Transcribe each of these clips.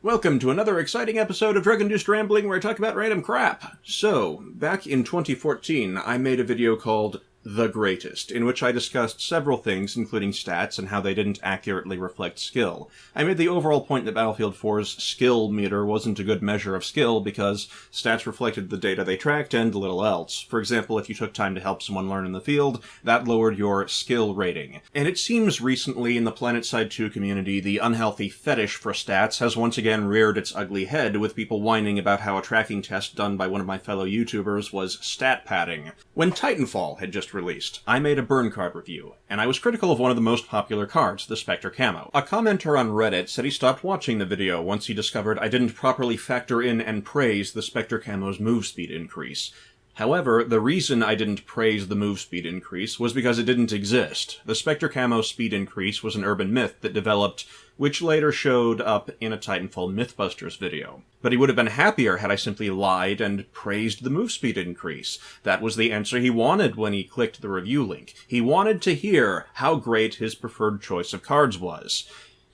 Welcome to another exciting episode of Drug-Induced Rambling where I talk about random crap. So, back in 2014, I made a video called The Greatest, in which I discussed several things, including stats and how they didn't accurately reflect skill. I made the overall point that Battlefield 4's skill meter wasn't a good measure of skill because stats reflected the data they tracked and little else. For example, if you took time to help someone learn in the field, that lowered your skill rating. And it seems recently in the PlanetSide 2 community, the unhealthy fetish for stats has once again reared its ugly head, with people whining about how a tracking test done by one of my fellow YouTubers was stat padding. When Titanfall had just released, I made a burn card review, and I was critical of one of the most popular cards, the Spectre Camo. A commenter on Reddit said he stopped watching the video once he discovered I didn't properly factor in and praise the Spectre Camo's move speed increase. However, the reason I didn't praise the move speed increase was because it didn't exist. The Spectre Camo speed increase was an urban myth that developed, which later showed up in a Titanfall Mythbusters video. But he would have been happier had I simply lied and praised the move speed increase. That was the answer he wanted when he clicked the review link. He wanted to hear how great his preferred choice of cards was.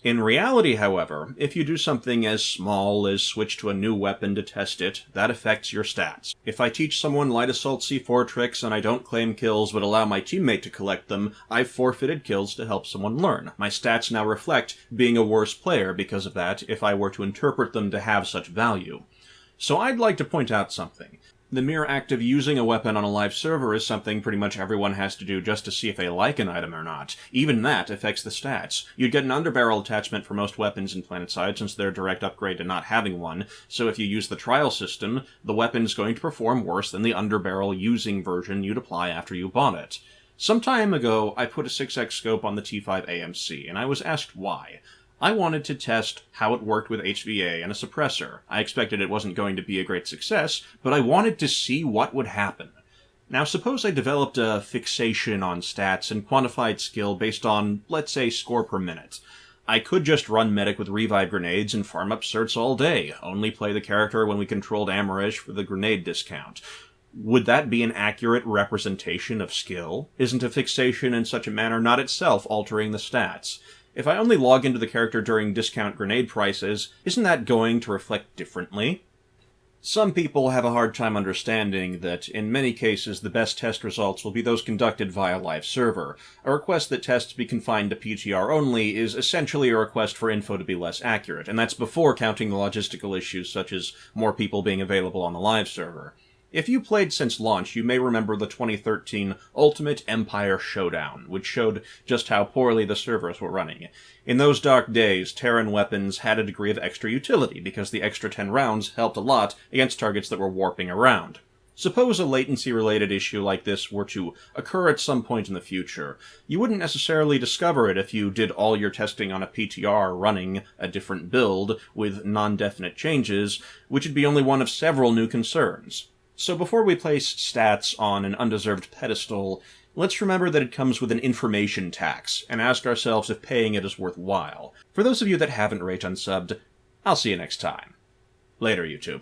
In reality, however, if you do something as small as switch to a new weapon to test it, that affects your stats. If I teach someone light assault C4 tricks and I don't claim kills but allow my teammate to collect them, I've forfeited kills to help someone learn. My stats now reflect being a worse player because of that, if I were to interpret them to have such value. So I'd like to point out something. The mere act of using a weapon on a live server is something pretty much everyone has to do just to see if they like an item or not. Even that affects the stats. You'd get an underbarrel attachment for most weapons in PlanetSide since they're a direct upgrade to not having one, so if you use the trial system, the weapon's going to perform worse than the underbarrel using version you'd apply after you bought it. Some time ago, I put a 6x scope on the T5 AMC, and I was asked why. I wanted to test how it worked with HVA and a suppressor. I expected it wasn't going to be a great success, but I wanted to see what would happen. Now suppose I developed a fixation on stats and quantified skill based on, let's say, score per minute. I could just run medic with revive grenades and farm up certs all day, only play the character when we controlled Amarish for the grenade discount. Would that be an accurate representation of skill? Isn't a fixation in such a manner not itself altering the stats? If I only log into the character during discount grenade prices, isn't that going to reflect differently? Some people have a hard time understanding that, in many cases, the best test results will be those conducted via live server. A request that tests be confined to PTR only is essentially a request for info to be less accurate, and that's before counting the logistical issues such as more people being available on the live server. If you played since launch, you may remember the 2013 Ultimate Empire Showdown, which showed just how poorly the servers were running. In those dark days, Terran weapons had a degree of extra utility, because the extra 10 rounds helped a lot against targets that were warping around. Suppose a latency-related issue like this were to occur at some point in the future. You wouldn't necessarily discover it if you did all your testing on a PTR running a different build with non-definite changes, which would be only one of several new concerns. So before we place stats on an undeserved pedestal, let's remember that it comes with an information tax, and ask ourselves if paying it is worthwhile. For those of you that haven't rate unsubbed, I'll see you next time. Later, YouTube.